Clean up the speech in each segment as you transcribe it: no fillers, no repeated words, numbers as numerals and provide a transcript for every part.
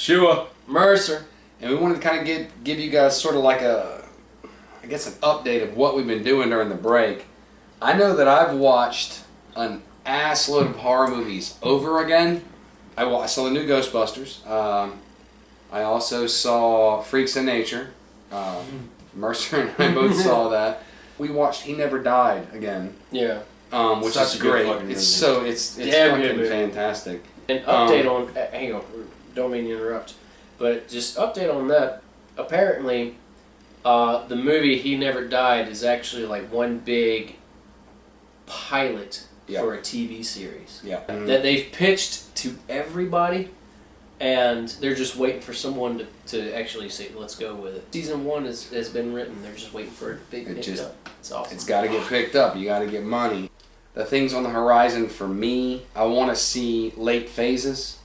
Shua. Mercer. And we wanted to kind of give you guys sort of like an update of what we've been doing during the break. I know that I've watched an ass load of horror movies over again. I saw the new Ghostbusters. I also saw Freaks in Nature. Mercer and I both saw that. We watched He Never Died again. Yeah. Which is great. It's fucking fantastic. An update on, hang on, don't mean to interrupt, but just update on that. Apparently, the movie He Never Died is actually like one big pilot for a TV series. Yeah. That they've pitched to everybody, and they're just waiting for someone to actually say, let's go with it. Season 1 has been written, they're just waiting for it to be picked up. It's awesome. It's got to get picked up. You got to get money. The things on the horizon for me, I want to see Late Phases.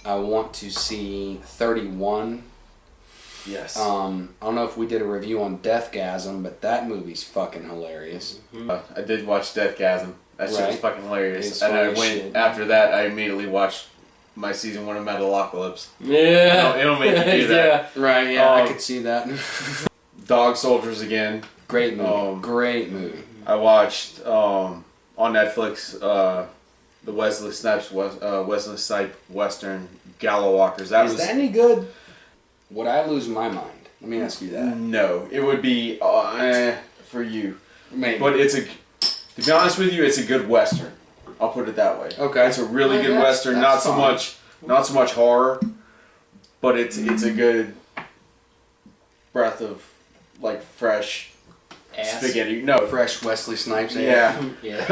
I want to see 31. Yes. I don't know if we did a review on Deathgasm, but that movie's fucking hilarious. I did watch Deathgasm. That shit was fucking hilarious. It's and I funny went shit. after that. I immediately watched my season 1 of Metalocalypse. Yeah. It'll make you do that. Yeah. Right. Yeah, I could see that. Dog Soldiers again. Great movie. Great movie. I watched on Netflix the Wesley Snipes Western Gallowalkers. Is that any good? Would I lose my mind? Let me ask you that. No, it would be for you. Maybe. But to be honest with you, it's a good Western. I'll put it that way. Okay. It's a really good Western. Not so much horror, but it's a good breath of like fresh Ass. spaghetti. No, Fresh Wesley Snipes. Yeah. Yeah.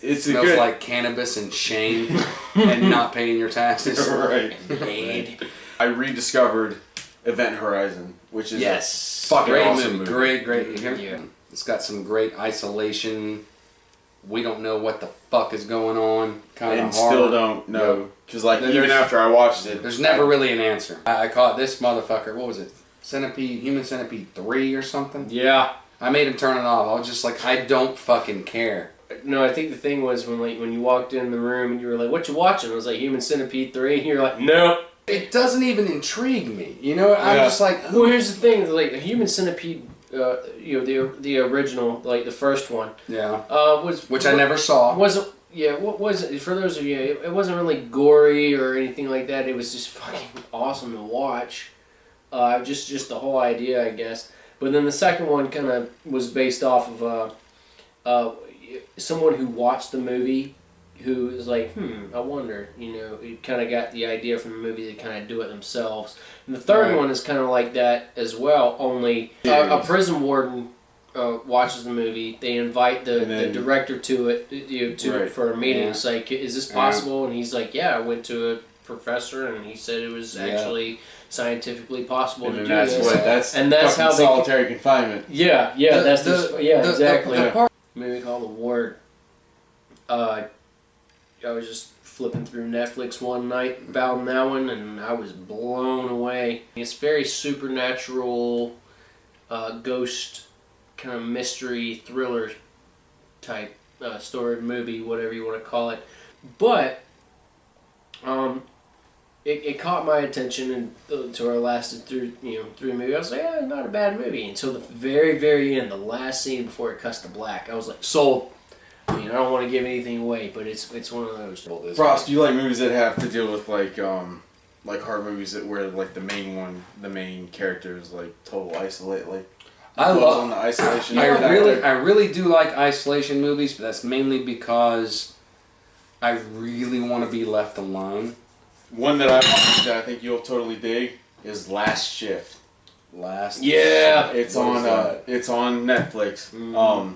It smells like cannabis and shame and not paying your taxes. Right. Aid. I rediscovered Event Horizon, which is a fucking great awesome movie. Great. Yeah. It's got some great isolation. We don't know what the fuck is going on. Kind of And still don't know. Because even after I watched it, there's never really an answer. I caught this motherfucker. What was it? Human Centipede 3 or something? Yeah. I made him turn it off. I was just like, I don't fucking care. No, I think the thing was when you walked in the room and you were like, "What you watching?" I was like, "Human Centipede 3." And you're like, "No." It doesn't even intrigue me. You know, I'm just like, well, here's the thing: like Human Centipede, the original, like the first one, which I never saw. Wasn't what was it for those of you? It wasn't really gory or anything like that. It was just fucking awesome to watch. Just the whole idea, I guess. But then the second one kind of was based off of someone who watched the movie, who was like, I wonder, it kind of got the idea from the movie to kind of do it themselves. And the third one is kind of like that as well, only a prison warden watches the movie, they invite the director to it, for a meeting. It's like, is this possible? And he's like, yeah, I went to a professor and he said it was actually scientifically possible to do this. That's how solitary confinement. Yeah, exactly. A movie called The Ward. I was just flipping through Netflix one night, found that one, and I was blown away. It's very supernatural, ghost, kind of mystery thriller type story movie, whatever you want to call it. But it caught my attention, and until I lasted through the movie. I was like, yeah, not a bad movie. Until the very, very end, the last scene before it cuts to black, I was like, sold. I mean, I don't want to give anything away, but it's one of those. Frost, do you like movies that have to deal with like horror movies where like the main character is like total isolate, like I love on the isolation. I really do like isolation movies, but that's mainly because I really want to be left alone. One that I think you'll totally dig is Last Shift. It's on Netflix. Mm-hmm.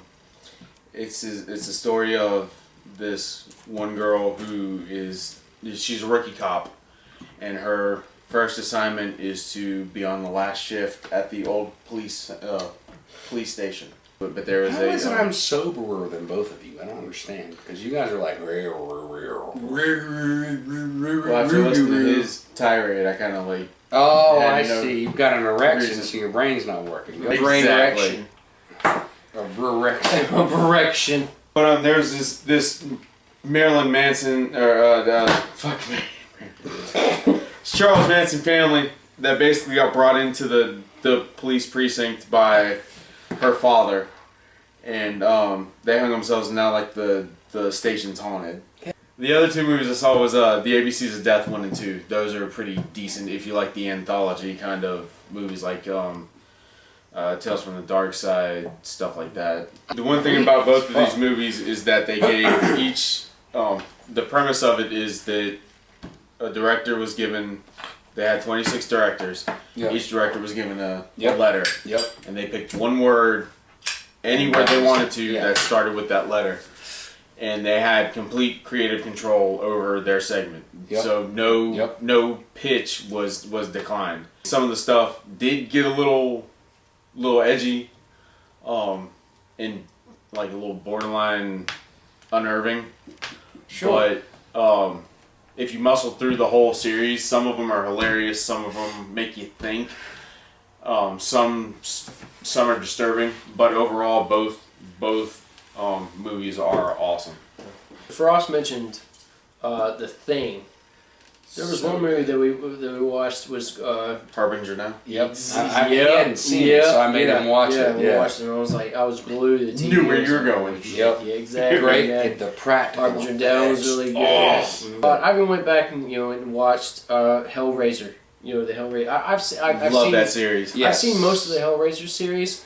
It's a story of this one girl she's a rookie cop, and her first assignment is to be on the last shift at the old police station. But there is How is it I'm soberer than both of you? I don't understand, because you guys are like well, after listening to his tirade, I kind of like. Oh, I see. You've got an erection, so your brain's not working. Brain erection. A erection. But there's this Marilyn Manson It's Charles Manson family that basically got brought into the police precinct by her father, and they hung themselves, and now like the station's haunted. The other two movies I saw was the ABCs of Death 1 and 2. Those are pretty decent if you like the anthology kind of movies, like Tales from the Dark Side, stuff like that. The one thing about both of these movies is that they gave each. The premise of it is that a director was given. They had 26 directors. Yep. Each director was given a letter. Yep. And they picked one word, any word they wanted to, that started with that letter. And they had complete creative control over their segment. Yep. So no pitch was declined. Some of the stuff did get a little edgy, and like a little borderline unnerving. Sure. But if you muscle through the whole series, some of them are hilarious. Some of them make you think. Some are disturbing, but overall, both movies are awesome. Frost mentioned The Thing. There was one movie that we watched was Harbinger now. Yep. He hadn't seen it, so I made him watch it. We watched it, and I was glued to the TV. Knew where you were going. Yep. Yeah, exactly. Great. Yeah. The practical. Harbinger Down was really good. Oh. But I even went back and watched Hellraiser. The Hellraiser. I've love seen that series. Yes. I've seen most of the Hellraiser series.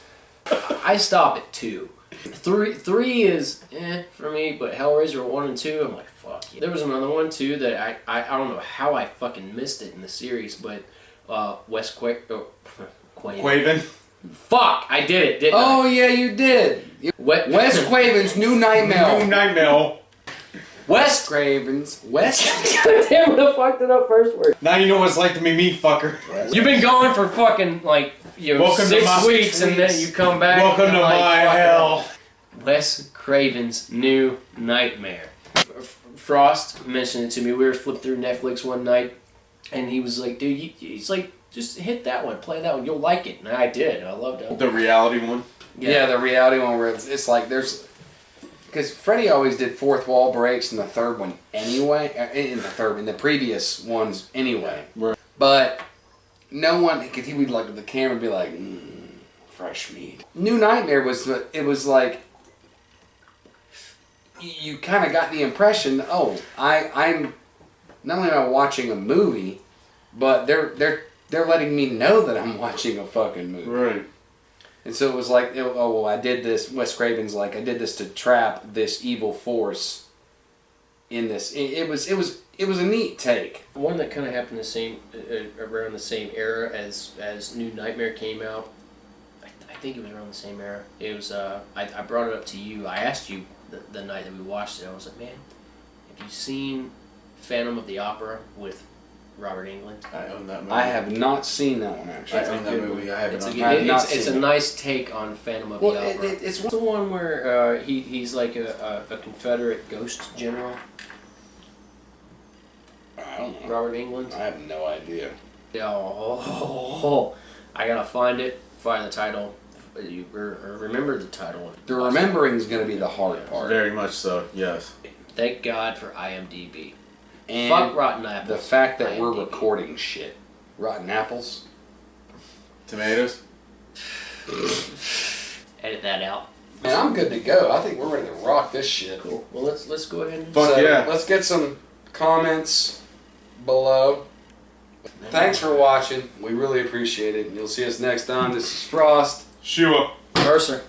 I stop at 2. 3 is for me, but Hellraiser 1 and 2, I'm like, fuck yeah. There was another one too that I don't know how I fucking missed it in the series, but Wes Craven. Fuck, I did it, didn't I? Oh yeah, you did. Wes Craven's New Nightmare. New Nightmare. Wes Craven's. Damn it, I fucked it up first word. Now you know what it's like to be me, fucker. You've been gone for fucking like 6 weeks, and then you come back. Welcome to like, my hell. Wes Craven's New Nightmare. Frost mentioned it to me. We were flipping through Netflix one night, and he was like, dude, he's like, just hit that one, play that one, you'll like it. And I did. I loved it. The reality one? Yeah, the reality one where it's like there's... Because Freddie always did fourth wall breaks in the third one anyway. In the previous ones anyway. Right. But no one... Because he would look at the camera and be like, fresh meat. New Nightmare was like... You kind of got the impression, I'm not only am I watching a movie, but they're letting me know that I'm watching a fucking movie. Right. And so it was like, I did this. Wes Craven's like, I did this to trap this evil force in this. It was a neat take. One that kind of happened around the same era as New Nightmare came out. I think it was around the same era. It was I brought it up to you. I asked you the night that we watched it. I was like, man, have you seen Phantom of the Opera with Robert Englund? I own that movie. I have not seen that one actually. I own that movie. I haven't. It's a nice take on Phantom of the Opera. It's the one where he's like a Confederate ghost general. I don't know. Robert Englund. I have no idea. Oh, I gotta find it. Find the title. You remember the title. The remembering is going to be the hard part. Very much so. Yes. Thank God for IMDb. And fuck Rotten Apples. The fact that IMDb. we're recording shit. Rotten Apples. Tomatoes. Edit that out. Man, I'm good to go. I think we're ready to rock this shit. Cool. Well, let's go ahead and. Fuck yeah. Let's get some comments below. Thanks for watching. We really appreciate it. You'll see us next time. This is Frost. Shua. Mercer.